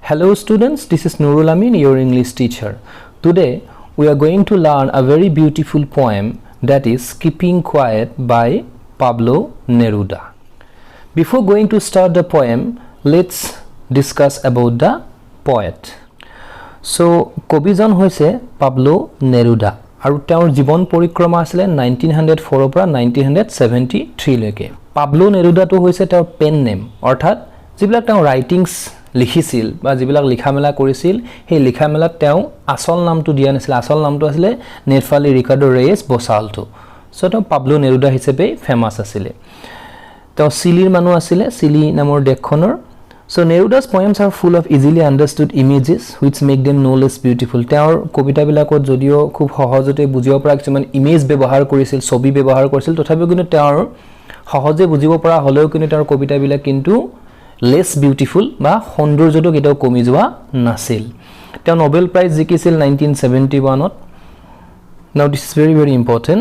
Hello students, this is Nurul Amin, your English teacher. Today we are going to learn a very beautiful poem that is Keeping Quiet by Pablo Neruda. Before going to start the poem, let's discuss about the poet. So, কবিজন হৈছে Pablo Neruda আৰু তেওঁৰ জীৱন পৰিক্ৰমা আছিল 1904 পৰা 1973 লৈকে. Pablo Neruda তো হৈছে তেওঁৰ পেন নেম, অৰ্থাৎ যিবিলাক তেওঁ ৰাইটিংছ লিখিছিল বা যিবিলাক লিখামেলা কৰিছিল সেই লিখামেলাত তেওঁ আসল নামটো দিয়া নাছিল, আসল নামটো আছিল নেৰফালি ৰিকাৰ্ডো ৰেইছ বসাল্টো. সো তেওঁ Pablo Neruda হিচাপে ফেমাস আছিল. তেওঁ চিলিৰ মানুহ আছিল, চিলি নামৰ দেশখনৰ. So Neruda's poems are full of easily understood images which make them no less beautiful. তেওঁৰ কবিতাবিলাকত যদিও খুব সহজতে বুজিব পৰা কিছুমান ইমেজ ব্যৱহাৰ কৰিছিল, ছবি ব্যৱহাৰ কৰিছিল, তথাপিও কিন্তু তেওঁৰ সহজে বুজিব পৰা হলেও কিন্তু তেওঁৰ কবিতাবিলাক কিন্তু less beautiful বা সৌন্দৰ্যটো কেতিয়াও কমি যোৱা নাছিল. তেওঁ নোবেল প্ৰাইজ জিকিছিল 1971ত. Now this is very very important.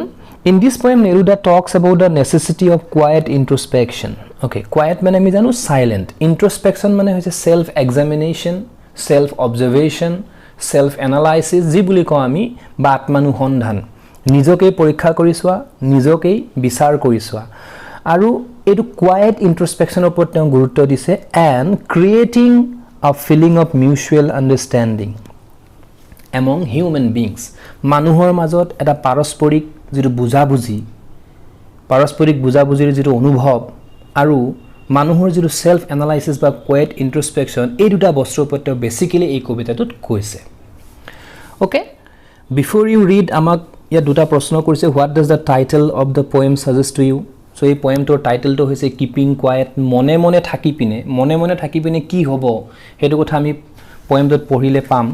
In this poem Neruda talks about the necessity of quiet introspection. Okay, quiet মানে আমি জানো silent, introspection মানে হৈছে self examination, self observation, self analysis যি বুলি কওঁ আমি বা আত্মানুসন্ধান, নিজকে পৰীক্ষা কৰি চোৱা, নিজকে বিচাৰ কৰি চোৱা. আৰু এইটো quiet introspection ওপৰত তেওঁ গুৰুত্ব দিছে and creating a feeling of mutual understanding among human beings. মানুহৰ মাজত এটা পাৰস্পৰিক যিটো বুজাবুজিৰ যিটো অনুভৱ আৰু মানুহৰ যিটো সেলফ এনালাইসিস বা কোয়েট ইন্ট্ৰস্পেকশন, এই দুটা বস্তুৰ ওপৰত বেসিক্যালি এই কবিতাটোত কৈছে. ওকে, বিফোৰ ইউ ৰিড আমাক ইয়া দুটা প্ৰশ্ন কৰিছে. What does the title of the poem suggest to you? So এই পোয়েমটোৰ টাইটেলটো হৈছে কিপিং কোয়েট, মনে মনে থাকি পিনে কি হ'ব সেইটো কথা আমি পোয়েমটোত পঢ়িলে পাম.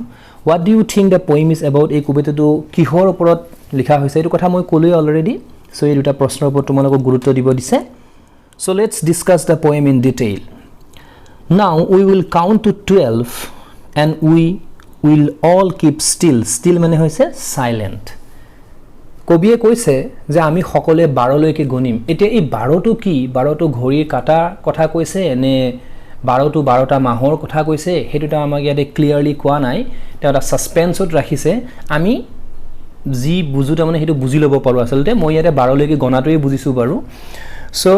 What do you think the poem is about? এই কবিতাটো কিহৰ ওপৰত লিখা হৈছে এইটো কথা মই ক'লোৱে অলৰেডি. সো এই দুটা প্ৰশ্নৰ ওপৰত তোমালোকক গুৰুত্ব দিব দিছে. So let's discuss the poem in detail. Now we will count to 12 and we will all keep still. Still মানে হৈছে silent. কবিয়ে কৈছে যে আমি সকলোৱে 12 লৈকে গণিম. এতিয়া এই 12টো কি? 12টো ঘড়ীৰ কাটা কথা কৈছে নে 12টো 12টা মাহৰ কথা কৈছে? হেতুটা আমাক ইয়াতে ক্লিয়াৰলি কোৱা নাই. তেওঁ এটা সাসপেন্সত ৰাখিছে. আমি যি বুজু তাৰমানে হেতু বুজি ল'ব পাৰো. আসলতে মই ইয়াতে 12 লৈকে গণাটোই বুজিছো বাৰু. সো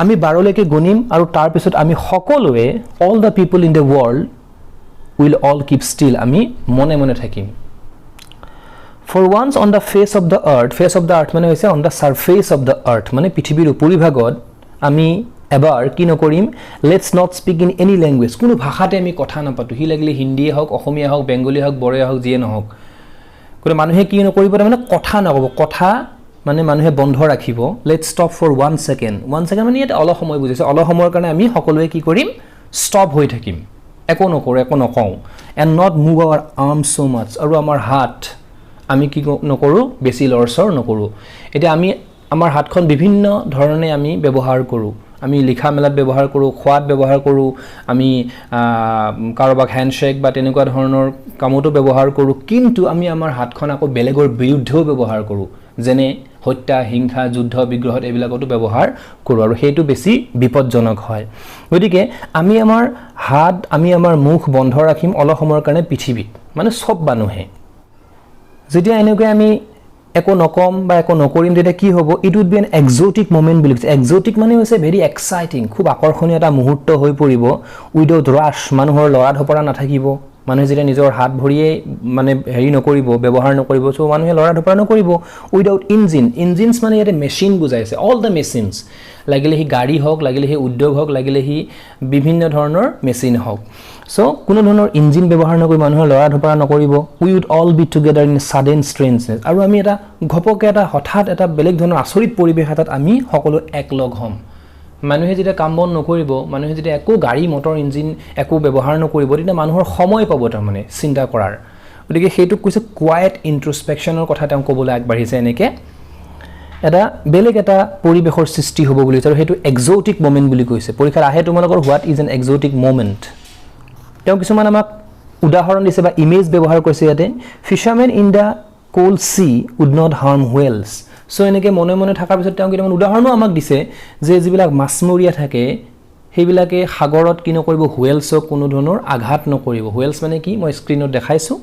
আমি 12 লৈকে গণিম আৰু তাৰ পিছত আমি সকলোৱে all the people in the world will all keep still. আমি মনে মনে থাকিম. For once on the face of the earth মানে হৈছে on the surface of the earth মানে পৃথিৱীৰ উপৰিভাগত আমি এবাৰ কি নকৰিম, let's not speak in any language. কোনো ভাষাতে আমি কথা নাপাতো, হি লাগিলে হিন্দীয়ে হওক, অসমীয়া হওক, বেংগলী হওক, বড়ো হওক, যিয়ে নহওক. কোনো মানুহে কি নকৰিব, মানে কথা নকব, কথা মানে মানুহে বন্ধ ৰাখিব. Let's stop for 1 second. 1 second মানে এটা অলপ সময় বুজিছে, অলপ সময়ৰ কাৰণে আমি সকলোৱে কি কৰিম, ষ্টপ হৈ থাকিম, একো নকৰো, একো নকওঁ. And not move our arms so much, আৰু আমাৰ হাত আমি কি নকৰো, বেছি লৰচৰ নকৰো. এতিয়া আমি আমাৰ হাতখন বিভিন্ন ধৰণে আমি ব্যৱহাৰ কৰো. আমি লিখা মেলাত ব্যৱহাৰ কৰো, খোৱাত ব্যৱহাৰ কৰো, আমি কাৰোবাক হ্যান্ডশেক বা তেনেকুৱা ধৰণৰ কামতো ব্যৱহাৰ কৰো. কিন্তু আমি আমাৰ হাতখন আকৌ বেলেগৰ বিৰুদ্ধেও ব্যৱহাৰ কৰো, যেনে হত্যা, হিংসা, যুদ্ধ, বিগ্ৰহত এইবিলাকতো ব্যৱহাৰ কৰো, আৰু সেইটো বেছি বিপদজনক হয়. গতিকে আমি আমাৰ হাত, আমি আমাৰ মুখ বন্ধ ৰাখিম অলপ সময়ৰ কাৰণে পৃথিৱীত, মানে সব মানুহে. যেতিয়া এনেকৈ আমি একো নকম বা একো নকৰিম তেতিয়া কি হ'ব, it would be an exotic moment বুলি কৈছে. এক্সোটিক মানে হৈছে ভেৰি এক্সাইটিং, খুব আকৰ্ষণীয় এটা মুহূৰ্ত হৈ পৰিব. উইদাউট ৰাছ, মানুহৰ লৰা ধপৰা নাথাকিব. মানুহে যেতিয়া নিজৰ হাত ভৰিয়ে মানে হেৰি নকৰিব, ব্যৱহাৰ নকৰিব, চ' মানুহে লৰা ধপৰা নকৰিব. উইদাউট ইঞ্জিনছ মানে ইয়াতে মেচিন বুজাইছে, অল দ্য মেচিনছ, লাগিলে সি গাড়ী হওক, লাগিলে সি উদ্যোগ হওক, লাগিলে সি বিভিন্ন ধৰণৰ মেচিন হওক. চ' কোনো ধৰণৰ ইঞ্জিন ব্যৱহাৰ নকৰি মানুহে লৰা ধপৰা নকৰিব. We would all be together in sudden strangeness, আৰু আমি এটা ঘপকে এটা হঠাৎ এটা বেলেগ ধৰণৰ আচৰিত পৰিৱেশ এটাত আমি সকলো একলগ হ'ম. মানুহে যেতিয়া কাম বন নকৰিব, মানুহে যেতিয়া একো গাড়ী মটৰ ইঞ্জিন একো ব্যৱহাৰ নকৰিব, তেতিয়া মানুহৰ সময় পাব তাৰমানে চিন্তা কৰাৰ. গতিকে সেইটোক কৈছে কোৱাইট ইন্ট্ৰস্পেকশ্যনৰ কথা তেওঁ ক'বলৈ আগবাঢ়িছে. এনেকৈ এটা বেলেগ এটা পৰিৱেশৰ সৃষ্টি হ'ব বুলি কৈছে, আৰু সেইটো এক্সোটিক মোমেণ্ট বুলি কৈছে. পৰীক্ষাত আহে তোমালোকৰ what is an exotic moment. তেওঁ কিছুমান আমাক উদাহৰণ দিছে বা ইমেজ ব্যৱহাৰ কৰিছে ইয়াতে. Fishermen in the cold sea would not harm whales. So এনেকৈ মনে মনে থকাৰ পিছত তেওঁ কেইটামান উদাহৰণো আমাক দিছে যে যিবিলাক মাছমৰীয়া থাকে সেইবিলাকে সাগৰত কি নকৰিব হুৱেলছক কোনো ধৰণৰ আঘাত নকৰিব হুৱেলছ মানে কি মই স্ক্ৰীনত দেখাইছোঁ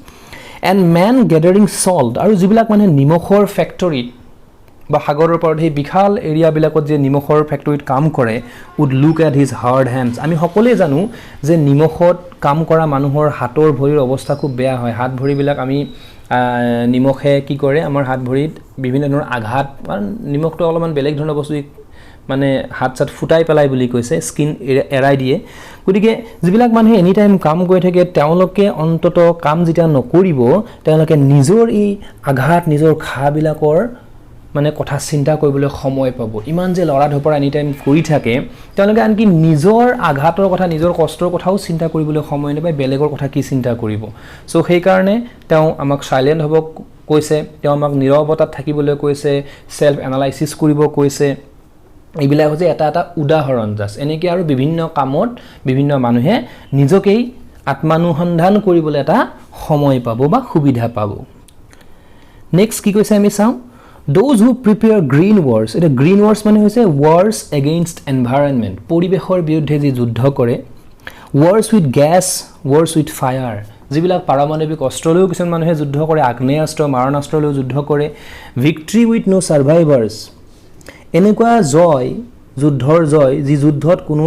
এণ্ড মেন গেডাৰিং সল্ট আৰু যিবিলাক মানে নিমখৰ ফেক্টৰীত বা সাগৰৰ পাৰত সেই বিশাল এৰিয়াবিলাকত যে নিমখৰ ফেক্টৰীত কাম কৰে would look at his hard hands আমি সকলোৱে জানো যে নিমখত কাম কৰা মানুহৰ হাতৰ ভৰিৰ অৱস্থা খুব বেয়া হয় হাত ভৰিবিলাক আমি নিমখে কি কৰে আমাৰ হাত ভৰিত বিভিন্ন ধৰণৰ আঘাত নিমখটো অলপমান বেলেগ ধৰণৰ বস্তু মানে হাত চাত ফুটাই পেলাই বুলি কৈছে স্কিন এৰাই দিয়ে গতিকে যিবিলাক মানুহে এনি টাইম কাম কৰি থাকে তেওঁলোকে অন্তত কাম যেতিয়া নকৰিব তেওঁলোকে নিজৰ এই আঘাত নিজৰ ঘাবিলাকৰ মানে কথা চিন্তা কৰিবলৈ সময় পাব ইমান যে লৰা ধপৰা এনি টাইম কৰি থাকে তেওঁলোকে আনকি নিজৰ আঘাতৰ কথা নিজৰ কষ্টৰ কথাও চিন্তা কৰিবলৈ সময় নাপায় বেলেগৰ কথা কি চিন্তা কৰিব সো সেই কাৰণে তেওঁ আমাক সাইলেন্ট হ'ব কৈছে তেওঁ আমাক নীৰৱতাত থাকিবলৈ কৈছে সেলফ এনালাইসিস কৰিব কৈছে এইবিলাক হৈছে এটা উদাহৰণ জাস্ট এনেকৈ আৰু বিভিন্ন কামত বিভিন্ন মানুহে নিজকেই আত্মানুসন্ধান কৰিবলৈ এটা সময় পাব বা সুবিধা পাব নেক্সট কি কৈছে আমি চাওঁ those who prepare green wars এটা green wars মানে হৈছে wars against environment পৰিবেশৰ বিৰুদ্ধে যি যুদ্ধ কৰে wars with gas wars with fire যিবিলাক পাৰমাণৱিক অস্ত্ৰলৈও কিছুমান মানুহে যুদ্ধ কৰে আগ্নেয়াস্ত্ৰ মাৰণাস্ত্ৰলৈও যুদ্ধ কৰে victory with no survivors এনেকুৱা জয় যুদ্ধৰ জয় যি যুদ্ধত কোনো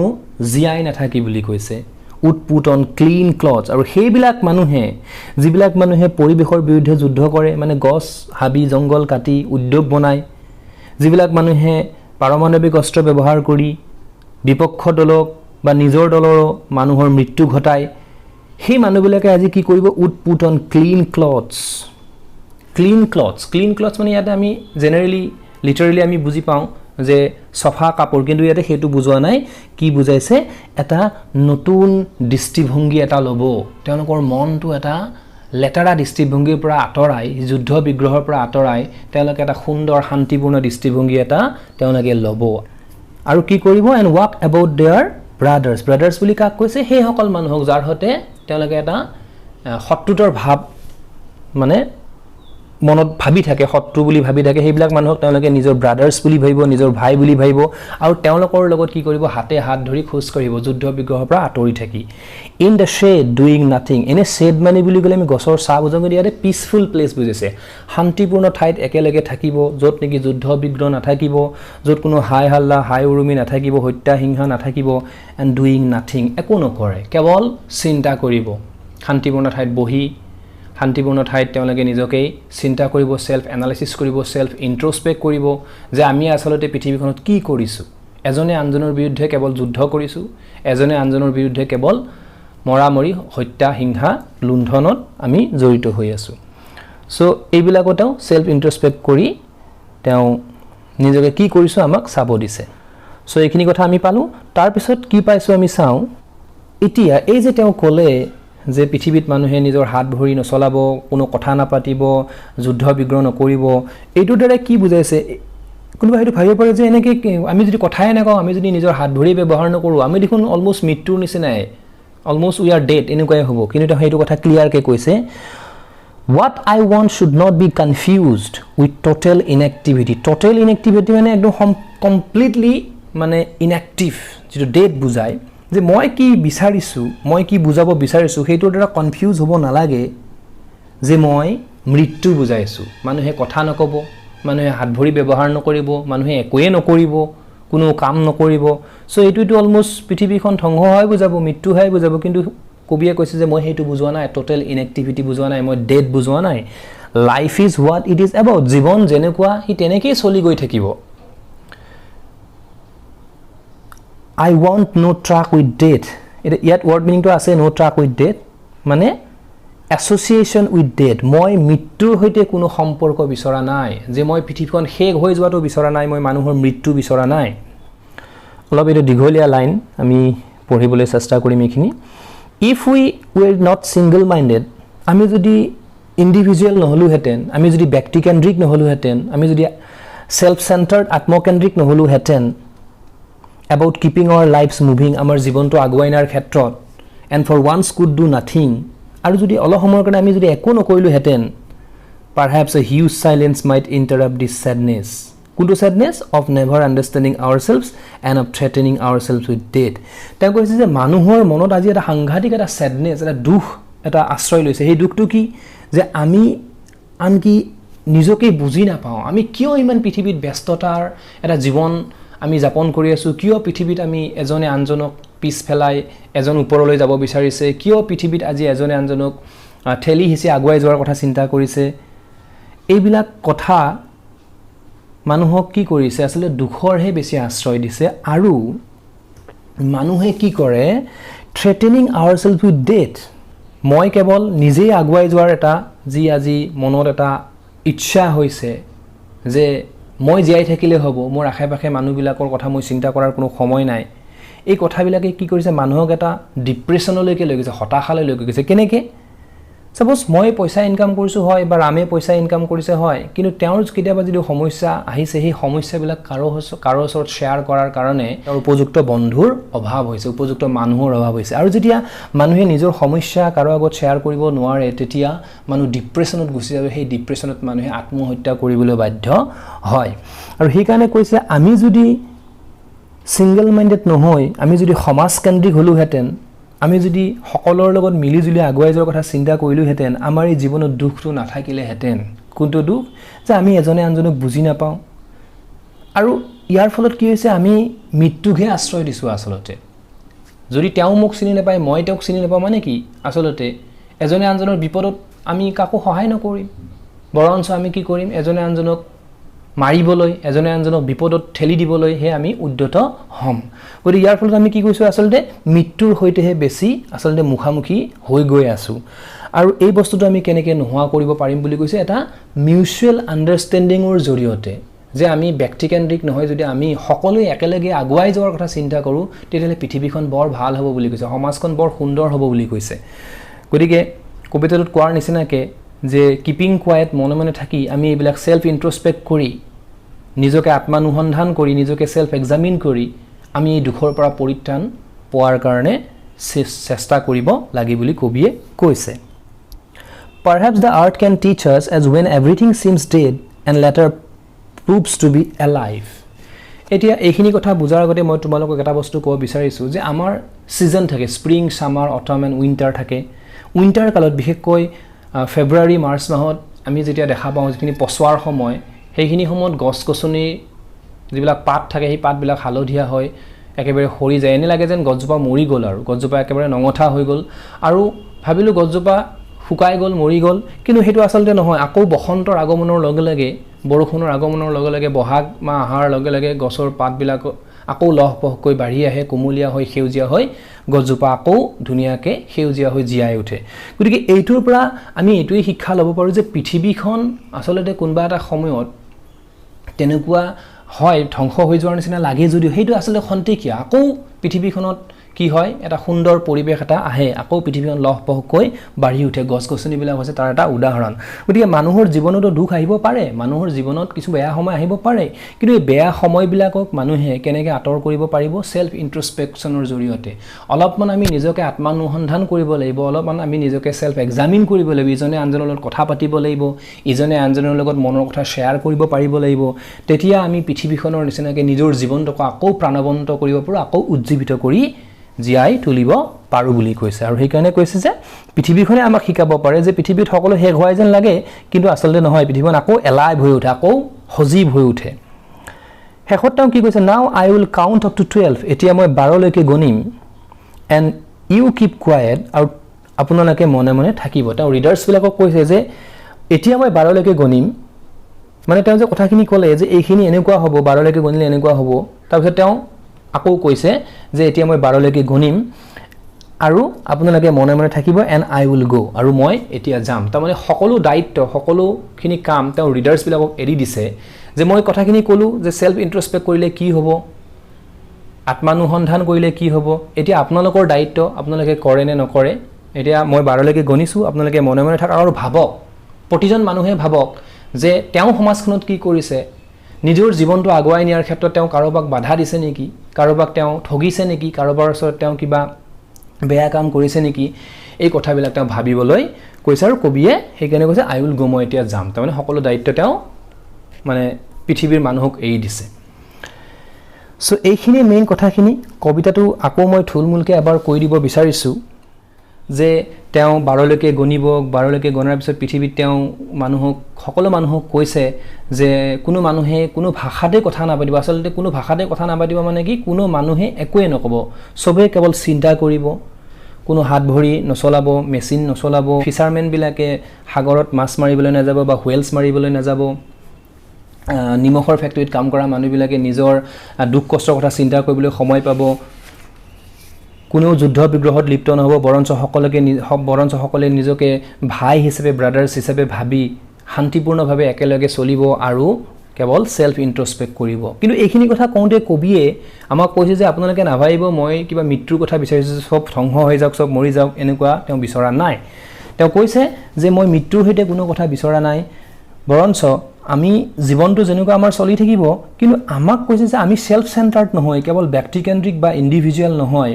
জিয়াই নাথাকি বুলি কৈছে would put on clean clothes আৰু সেইবিলাক মানুহে যিবিলাক মানুহে পৰিবেশৰ বিৰুদ্ধে যুদ্ধ কৰে মানে গছ হাবি জংগল কাটি উদ্যোগ বনায় যিবিলাক মানুহে পাৰমাণৱিক অস্ত্ৰ ব্যৱহাৰ কৰি বিপক্ষ দলক বা নিজৰ দলৰ মানুহৰ মৃত্যু ঘটায় সেই মানুহবিলাকে আজি কি কৰিব would put on clean clothes মানে ইয়াতে আমি জেনাৰেলি লিটাৰেলি আমি বুজি পাওঁ যে সফা কাপোৰ কিন্তু ইয়াতে হেতু বুজোৱা নাই কি বুজাইছে এটা নতুন দৃষ্টিভংগী এটা ল'ব তেওঁলোকৰ মনটো এটা লেটাৰা দৃষ্টিভংগীৰ পৰা আঁতৰাই যুদ্ধ বিগ্ৰহৰ পৰা আঁতৰাই তেওঁলোকে এটা সুন্দৰ শান্তিপূৰ্ণ দৃষ্টিভংগী এটা তেওঁলোকে ল'ব আৰু কি কৰিব and walk about their brothers বুলি কাক কৈছে সেই সকল মানুহক যাৰ হতে তেওঁলোকে এটা শত্ৰুতাৰ ভাৱ মানে মনত ভাবি থাকে শত্ৰু বুলি ভাবি থাকে সেইবিলাক মানুহক তেওঁলোকে নিজৰ ব্ৰাদাৰ্ছ বুলি ভাবিব নিজৰ ভাই বুলি ভাবিব আৰু তেওঁলোকৰ লগত কি কৰিব হাতে হাত ধৰি খোজ কাঢ়িব যুদ্ধ বিগ্ৰহৰ পৰা আঁতৰি থাকি in the shade doing nothing এনে শেড মানে বুলি ক'লে আমি গছৰ ছাঁ বুজাওঁ ইয়াতে পিচফুল প্লেচ বুজিছে শান্তিপূৰ্ণ ঠাইত একেলগে থাকিব য'ত নেকি যুদ্ধ বিগ্ৰহ নাথাকিব য'ত কোনো হাই হাল্লা হাই উৰুমি নাথাকিব হত্যা হিংসা নাথাকিব এণ্ড ডুইং নাথিং একো নকৰে কেৱল চিন্তা কৰিব শান্তিপূৰ্ণ ঠাইত বহি শান্তিপূৰ্ণ ঠাইত তেওঁলোকে নিজকেই চিন্তা কৰিব সেলফ এনালাইসিস কৰিব সেলফ ইন্ট্ৰস্পেক্ট কৰিব যে আমি আসলতে পৃথিৱীখনত কি কৰিছো এজনে আনজনৰ বিৰুদ্ধে কেৱল যুদ্ধ কৰিছো এজনে আনজনৰ বিৰুদ্ধে কেৱল মৰামৰি হত্যা হিংসা লুণ্ঠনত আমি জড়িত হৈ আছো সো এইবিলাকতেও সেলফ ইন্ট্ৰস্পেক্ট কৰি তেওঁ নিজকে কি কৰিছো আমাক চাব দিছে সো এইখিনি কথা আমি পালো তাৰ পিছত কি পাইছো আমি চাওঁ এতিয়া এই যে তেওঁ ক'লে যে পৃথিৱীত মানুহে নিজৰ হাত ভৰি নচলাব কোনো কথা নাপাতিব যুদ্ধ বিগ্ৰহ নকৰিব এইটোৰ দ্বাৰা কি বুজাইছে কোনোবা হেতু ভাবিব পাৰে যে এনেকৈ আমি যদি কথাই নকওঁ আমি যদি নিজৰ হাত ভৰি ব্যৱহাৰ নকৰোঁ আমি দেখোন অলমোষ্ট মৃত্যুৰ নিচিনাই অলমোষ্ট উই আৰ ডেড এনেকুৱাই হ'ব কিন্তু সেইটো কথা ক্লিয়াৰকৈ কৈছে what I want should not be confused with total inactivity মানে একদম কমপ্লিটলি মানে ইনএক্টিভ যেটো ডেড বুজায় যে মই কি বিচাৰিছো মই কি বুজাব বিচাৰিছো সেইটোৰ দ্বাৰা কনফিউজ হ'ব নালাগে যে মই মৃত্যু বুজাইছো মানুহে কথা নকব মানুহে হাত ভৰি ব্যৱহাৰ নকৰিব মানুহে একোৱে নকৰিব কোনো কাম নকৰিব সো এইটো অলমোষ্ট পৃথিৱীখন ধ্বংস হয় বুজাব মৃত্যু হয় বুজাব কিন্তু কবিয়ে কৈছে যে মই সেইটো বুজোৱা নাই টোটাল ইনএক্টিভিটি বুজোৱা নাই মই ডেড বুজোৱা নাই life is what it is about জীৱন যেনেকুৱা হি তেনেকৈ চলি গৈ থাকিব I want no track with death. Yet word meaning to say no track with death. মানে association with death. মই মৃত্যুৰ হৈতে কোনো সম্পৰ্ক বিচৰা নাই যে মই পৃথিৱীখন শেষ হৈ যোৱাটো বিচৰা নাই মই মানুহৰ মৃত্যু বিচৰা নাই অলপ এটা দীঘলীয়া লাইন আমি পঢ়িবলৈ চেষ্টা কৰিম এইখিনি if we were not single minded আমি যদি ইন্ডিভিজুৱেল নহলুহেঁতেন আমি যদি ব্যক্তিকেন্দ্ৰিক নহলুহেঁতেন আমি যদি self সেন্টাৰ্ড আত্মকেন্দ্ৰিক নহলুহেঁতেন about keeping our lives moving আমাৰ জীৱনটো আগুৱাই নিয়াৰ ক্ষেত্ৰত and for once could do nothing আৰু যদি অলপ সময়ৰ কাৰণে আমি যদি একো নকৰিলো হেতেন perhaps a huge silence might interrupt this sadness কোনটো sadness of never understanding ourselves and of threatening ourselves with death তেওঁ কৈছে যে মানুহৰ মনত আজি এটা সাংঘাতিক এটা sadness এটা দুখ এটা আশ্ৰয় লৈছে সেই দুখটো কি যে আমি আনকি নিজকে বুজি নাপাওঁ আমি কিয় ইমান পৃথিৱীত ব্যস্ততাৰ এটা জীৱন আমি যাপন কৰি আছো কিয় পৃথিৱীত আমি এজনে আনজনক পিছ ফেলাই এজন ওপৰলৈ যাব বিচাৰিছে কিয় পৃথিৱীত আজি এজনে আনজনক ঠেলি হিচি আগুৱাই যোৱাৰ কথা চিন্তা কৰিছে এইবিলাক কথা মানুহক কি কৰিছে আসলে দুখৰহে বেছি আশ্ৰয় দিছে আৰু মানুহে কি কৰে threatening ourselves with death মই কেৱল নিজেই আগুৱাই যোৱাৰ এটা যি আজি মনত এটা ইচ্ছা হৈছে যে মই জীয়াই থাকিলে হ'ব মোৰ আশেপাশে মানুহবিলাকৰ কথা মই চিন্তা কৰাৰ কোনো সময় নাই এই কথাবিলাকে কি কৰিছে মানুহক এটা ডিপ্ৰেছনলৈকে লৈ গৈছে হতাশালৈ লৈ গৈছে কেনেকৈ সাপোজ মই পইচা ইনকাম কৰিছো হয় বা ৰামে পইচা ইনকাম কৰিছে হয় কিন্তু তেওঁৰ কেতিয়াবা যদি সমস্যা আহিছে সেই সমস্যাবিলাক কাৰো ওচৰত শ্বেয়াৰ কৰাৰ কাৰণে তেওঁৰ উপযুক্ত বন্ধুৰ অভাৱ হৈছে উপযুক্ত মানুহৰ অভাৱ হৈছে আৰু যেতিয়া মানুহে নিজৰ সমস্যা কাৰো আগত শ্বেয়াৰ কৰিব নোৱাৰে তেতিয়া মানুহ ডিপ্ৰেছনত গুচি যায় সেই ডিপ্ৰেছনত মানুহে আত্মহত্যা কৰিবলৈ বাধ্য হয় আৰু সেই কাৰণে কৈছে আমি যদি সিঙ্গল মাইন্ডেড নহয় আমি যদি সমাজকেন্দ্ৰিক হলুহেতেন আমি যদি সকলৰ লগত মিলি জুলি আগুৱাই যোৱাৰ কথা চিন্তা কৰিলোহেতেন আমাৰ এই জীৱনত দুখটো নাথাকিলেহেতেন কোনটো দুখ যে আমি এজনে আনজনক বুজি নাপাওঁ আৰু ইয়াৰ ফলত কি হৈছে আমি মৃত্যুকহে আশ্ৰয় দিছো আসলতে যদি তেওঁ মোক চিনি নাপায় মই তেওঁক চিনি নাপাওঁ মানে কি আসলতে এজনে আনজনৰ বিপদত আমি কাকো সহায় নকৰিম বৰঞ্চ আমি কি কৰিম এজনে আনজনক মাৰিবলৈ এজনে আনজনক বিপদত ঠেলি দিবলৈ হে আমি উদ্যত হম গতি ইয়াৰ ফলত আমি কি কৈছো আসলতে মৃত্যুৰ হৈতেহে বেছি আসলতে মুখামুখি হৈ গৈ আছো আৰু এই বস্তুটো আমি কেনেকৈ নোহোৱা কৰিব পাৰিম বুলি কৈছে এটা মিউচুৱেল আন্ডাৰষ্টেণ্ডিংৰ জৰিয়তে যে আমি ব্যক্তিকেন্দ্ৰিক নহয় যদি আমি সকলোৱে একেলগে আগুৱাই যোৱাৰ কথা চিন্তা কৰো তেতিয়ালে পৃথিৱীখন বৰ ভাল হ'ব বুলি কৈছে সমাজখন বৰ সুন্দৰ হ'ব বুলি কৈছে গতিকে কবিতাটোত কোৱাৰ নিচিনাকে যে কিপিং কোৱাইট মনে মনে থাকি আমি এইবিলাক সেলফ ইন্ট্ৰস্পেক্ট কৰি নিজকে আত্মানুসন্ধান কৰি নিজকে সেলফ এক্সামিন কৰি আমি এই দুখৰ পৰা পৰিত্ৰাণ পোৱাৰ কাৰণে চেষ্টা কৰিব লাগি বুলি কবিয়ে কৈছে Perhaps the art can teach us as when everything seems dead and later proves to be alive এতিয়া এইখিনি কথা বুজাৰ আগতে মই তোমালোকক এটা বস্তু ক'ব বিচাৰিছো যে আমাৰ সিজন থাকে spring summer autumn and winter থাকে উইন্টাৰ কালত বিশেষকৈ ফেব্ৰুৱাৰী মাৰ্চ মাহত আমি যেতিয়া দেখা পাওঁ যিখিনি পচোৱাৰ সময় সেইখিনি সময়ত গছ-গছনি যিবিলাক পাত থাকে সেই পাতবিলাক হালধীয়া হয় একেবাৰে হৰি যায় এনে লাগে যেন গছজোপা মৰি গ'ল আৰু গছজোপা একেবাৰে নঙঠা হৈ গ'ল আৰু ভাবিলো গছজোপা শুকাই গ'ল মৰি গ'ল কিন্তু হেতু আসলতে নহয় আকৌ বসন্তৰ আগমনৰ লগে লগে বৰষুণৰ আগমনৰ লগে লগে বহাগ মাহ আহাৰ লগে লগে গছৰ পাতবিলাক আকৌ লহপহকৈ বাঢ়ি আহে কুমলীয়া হৈ সেউজীয়া হৈ গছজোপা আকৌ ধুনীয়াকৈ সেউজীয়া হৈ জীয়াই উঠে গতিকে এইটোৰ পৰা আমি এইটোই শিক্ষা ল'ব পাৰো যে পৃথিৱীখন আসলতে কোনবা এটা সময়ত তেনেকুৱা হয় ধ্বংস হৈ যোৱাৰ নিচিনা লাগে যদিও হেতু আসলে খন্তেকিয়া আকৌ পৃথিৱীখনত কি হয় এটা সুন্দৰ পৰিবেশ এটা আহে আকৌ পৃথিৱীখন লহপহকৈ বাঢ়ি উঠে গছ-গছনিবিলাক হৈছে তাৰ এটা উদাহৰণ গতিকে মানুহৰ জীৱনতো দুখ আহিব পাৰে মানুহৰ জীৱনত কিছু বেয়া সময় আহিব পাৰে কিন্তু এই বেয়া সময়বিলাকক মানুহে কেনেকৈ আঁতৰ কৰিব পাৰিব সেলফ ইন্ট্ৰস্পেকচনৰ জৰিয়তে অলপমান আমি নিজকে আত্মানুসন্ধান কৰিব লাগিব অলপমান আমি নিজকে সেলফ এক্সামিন কৰিব লাগিব ইজনে আনজনৰ লগত কথা পাতিব লাগিব ইজনে আনজনৰ লগত মনৰ কথা শ্বেয়াৰ কৰিব পাৰিব লাগিব তেতিয়া আমি পৃথিৱীখনৰ নিচিনাকৈ নিজৰ জীৱনটোক আকৌ প্ৰাণৱন্ত কৰিব পাৰো আকৌ উজ্জীৱিত কৰি জিয়াই তুলিব পাৰো বুলি কৈছে আৰু সেই কাৰণে কৈছে যে পৃথিৱীখনে আমাক শিকাব পাৰে যে পৃথিৱীত সকলো শেষ হোৱা যেন লাগে কিন্তু আসলতে নহয় পৃথিৱীখন আকৌ এলাইভ হৈ উঠে আকৌ সজীৱ হৈ উঠে শেষত তেওঁ কি কৈছে now I will count up to 12 এতিয়া মই 12 লৈকে গণিম এণ্ড ইউ কিপ কোৱাইট আৰু আপোনালোকে মনে মনে থাকিব তেওঁ ৰিডাৰ্ছবিলাকক কৈছে যে এতিয়া মই 12 লৈকে গণিম মানে তেওঁ যে কথাখিনি ক'লে যে এইখিনি এনেকুৱা হ'ব 12 লৈকে গণিলে এনেকুৱা হ'ব তাৰপিছত তেওঁ আকৌ কৈছে যে এতিয়া মই 12 লৈকে গণিম আৰু আপোনালোকে মনে মনে থাকিব এণ্ড আই উইল গো আৰু মই এতিয়া যাম তাৰমানে সকলো দায়িত্ব সকলোখিনি কাম তেওঁ ৰিডাৰ্ছবিলাকক এৰি দিছে যে মই কথাখিনি ক'লো যে সেলফ ইন্ট্ৰস্পেক্ট কৰিলে কি হ'ব আত্মানুসন্ধান কৰিলে কি হ'ব এতিয়া আপোনালোকৰ দায়িত্ব আপোনালোকে কৰে নে নকৰে এতিয়া মই 12 লৈকে গণিছো আপোনালোকে মনে মনে থাকক আৰু ভাবক প্ৰতিজন মানুহে ভাবক যে তেওঁ সমাজখনত কি কৰিছে নিজৰ জীৱনটো আগুৱাই নিয়াৰ ক্ষেত্ৰত তেওঁ কাৰোবাক বাধা দিছে নেকি কাৰোবাক তেওঁ ঠগিছে নেকি কাৰোবাৰ ওচৰত তেওঁ কিবা বেয়া কাম কৰিছে নেকি এই কথাবিলাক তেওঁ ভাবিবলৈ কৈছে আৰু কবিয়ে সেইকাৰণে কৈছে আই উইল গো মই এতিয়া যাম তাৰমানে সকলো দায়িত্ব তেওঁ মানে পৃথিৱীৰ মানুহক এৰি দিছে সো এইখিনি মেইন কথাখিনি কবিতাটো আকৌ মই থুলমুলকে এবাৰ কৈ দিব বিচাৰিছো যে তেওঁ 12 লৈকে গণিব 12 লৈকে গণাৰ পিছত পৃথিৱীত তেওঁ মানুহক সকলো মানুহক কৈছে যে কোনো মানুহে কোনো ভাষাতে কথা নাপাতিব আসলতে কোনো ভাষাতে কথা নাপাতিব মানে কি কোনো মানুহে একোৱে নকব সবে কেৱল চিন্তা কৰিব কোনো হাত ভৰি নচলাব মেচিন নচলাব ফিচাৰমেন বিলাকে সাগৰত মাছ মাৰিবলৈ নাযাব বা হুৱেলছ মাৰিবলৈ নাযাব নিমখৰ ফ্যাক্টৰীত কাম কৰা মানুহবিলাকে নিজৰ দুখ কষ্টৰ কথা চিন্তা কৰিবলৈ সময় পাব কোনো যুদ্ধ বিগ্ৰহত লিপ্ত নহব বৰঞ্চ সকলে নিজকে ভাই হিচাপে ব্ৰাদাৰ্স হিচাপে ভাবি শান্তিপূৰ্ণভাৱে একেলগে চলিব আৰু কেৱল সেলফ ইন্ট্ৰস্পেক্ট কৰিব কিন্তু এইখিনি কথা কওঁতে কবিয়ে আমাক কৈছে যে আপোনালোকে নাভাবিব মই কিবা মৃত্যুৰ কথা বিচাৰিছো সব ধ্বংস হৈ যাওক সব মৰি যাওক এনেকুৱা তেওঁ বিচৰা নাই তেওঁ কৈছে যে মই মৃত্যুৰ হৈতে কোনো কথা বিচৰা নাই বৰঞ্চ আমি জীৱনটো যেনেকুৱা আমাৰ চলি থাকিব কিন্তু আমাক কৈছে যে আমি সেলফ সেন্টাৰ্ড নহয় কেৱল ব্যক্তিকেন্দ্ৰিক বা ইন্ডিভিজুৱেল নহয়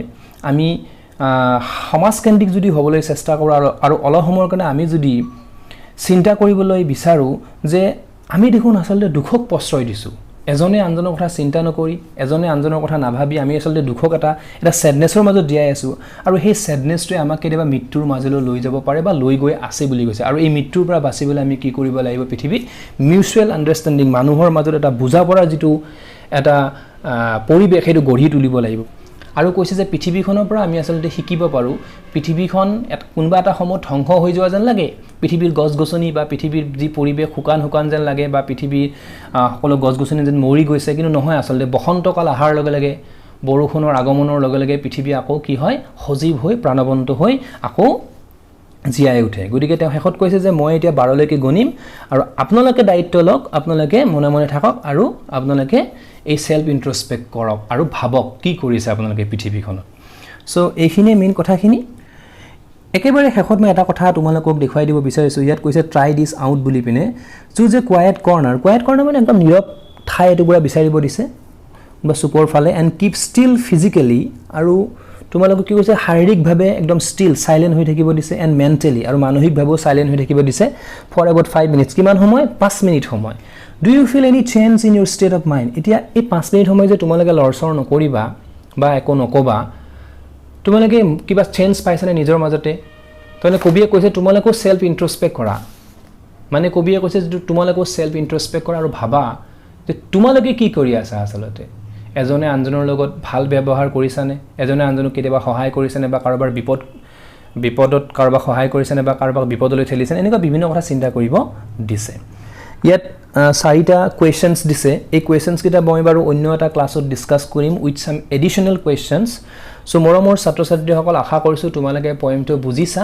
আমি সমাজ কেন্দ্ৰিক যদি হ'বলৈ চেষ্টা কৰোঁ আৰু অলপ সময়ৰ কাৰণে আমি যদি চিন্তা কৰিবলৈ বিচাৰো যে আমি দেখোন আসলতে দুখক প্ৰশ্ৰয় দিছো এজনে আনজনৰ কথা চিন্তা নকৰি এজনে আনজনৰ কথা নাভাবি আমি আসলতে দুখক এটা স্যাডনেছৰ মাজত দিয়াই আছো আৰু সেই স্যাডনেছটোৱে আমাক কেতিয়াবা মৃত্যুৰ মাজলৈ লৈ যাব পাৰে বা লৈ গৈ আছে বুলি কৈছে আৰু এই মৃত্যুৰ পৰা বাচিবলৈ আমি কি কৰিব লাগিব পৃথিৱীত মিউচুৱেল আন্ডাৰষ্টেণ্ডিং মানুহৰ মাজত এটা বুজাপৰা যিটো এটা পৰিবেশ সেইটো গঢ়ি তুলিব লাগিব আৰু কৈছে যে পৃথিৱীখনৰ পৰা আমি আসলতে শিকিব পাৰো পৃথিৱীখন কোনবা এটা সময়ত ধ্বংস হৈ যোৱা যেন লাগে পৃথিৱীৰ গছগছনি বা পৃথিৱীৰ যি পৰিবেশ শুকান যেন লাগে বা পৃথিৱীৰ সকলো গছগছনি যেন মৰি গৈছে কিন্তু নহয় আসলতে বসন্তকাল আহাৰ লগে লগে বৰষুণৰ আগমনৰ লগে লগে পৃথিৱী আকৌ কি হয় সজীৱ হৈ প্ৰাণৱন্ত হৈ আকৌ জিয়াই উঠে গতিকে তেওঁ শেষত কৈছে যে মই এতিয়া 12 লৈকে গণিম আৰু আপোনালোকে দায়িত্ব লওক আপোনালোকে মনে মনে থাকক আৰু আপোনালোকে এই সেলফ ইন্ট্ৰস্পেক্ট কৰক আৰু ভাবক কি কৰিছে আপোনালোকে পৃথিৱীখনত সো এইখিনি মেইন কথাখিনি একেবাৰে শেষত মই এটা কথা তোমালোকক দেখুৱাই দিব বিচাৰিছো ইয়াত কৈছে ট্ৰাই দিস আউট বুলি পিনে চুজ এ কোৱাইট কৰ্নাৰ মানে একদম নীৰৱ ঠাই এটুকুৰা বিচাৰিব দিছে বা সুপৰ ফালে এণ্ড কিপ ষ্টিল ফিজিক্যালি আৰু তোমালোকক কি কৈছে শাৰীৰিকভাৱে একদম ষ্টিল সাইলেন্ট হৈ থাকিব দিছে এণ্ড মেন্টেলি আৰু মানসিকভাৱেও সাইলেন্ট হৈ থাকিব দিছে ফৰ এবাউট 5 মিনিটস কিমান সময় 5 মিনিট সময় do you feel any change in your state of mind এতিয়া এই 5 মিনিট সময় যে তোমালোকে লৰচৰ নকৰিবা বা একো নকবা তোমালোকে কিবা চেঞ্জ পাইছানে নিজৰ মাজতে তনে কবিয়ে কৈছে তোমালোকে সেলফ ইন্ট্ৰস্পেক্ট কৰা মানে কবিয়ে কৈছে যে তোমালোকে সেলফ ইন্ট্ৰস্পেক্ট কৰা আৰু ভাবা যে তোমালোকে কি কৰি আছা আসলতে এজনে আনজনৰ লগত ভাল ব্যৱহাৰ কৰিছানে এজনে আনজনক কেতিয়াবা সহায় কৰিছানে বা কাৰোবাৰ বিপদত কাৰোবাক সহায় কৰিছানে বা কাৰোবাক বিপদলৈ ঠেলিছানে এনেকুৱা বিভিন্ন কথা চিন্তা কৰিব দিছে ইয়াত 4টা কোৱেশ্চনছ দিছে এই কোৱেশ্চনছ কিটা মই বাৰু অন্য এটা ক্লাছত ডিসকাস কৰিম উইথ সাম এডিশনাল কোৱেশ্চনছ সো মৰমৰ ছাত্ৰ ছাত্ৰীসকল আশা কৰিছো তোমালোকে পয়েন্টটো বুজিছা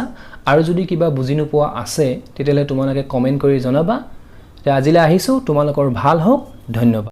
আৰু যদি কিবা বুজি নোপোৱা আছে তেতিয়ালে তোমালোকে কমেন্ট কৰি জনাবা তে আজিলৈ আহিছো তোমালোকৰ ভাল হওক ধন্যবাদ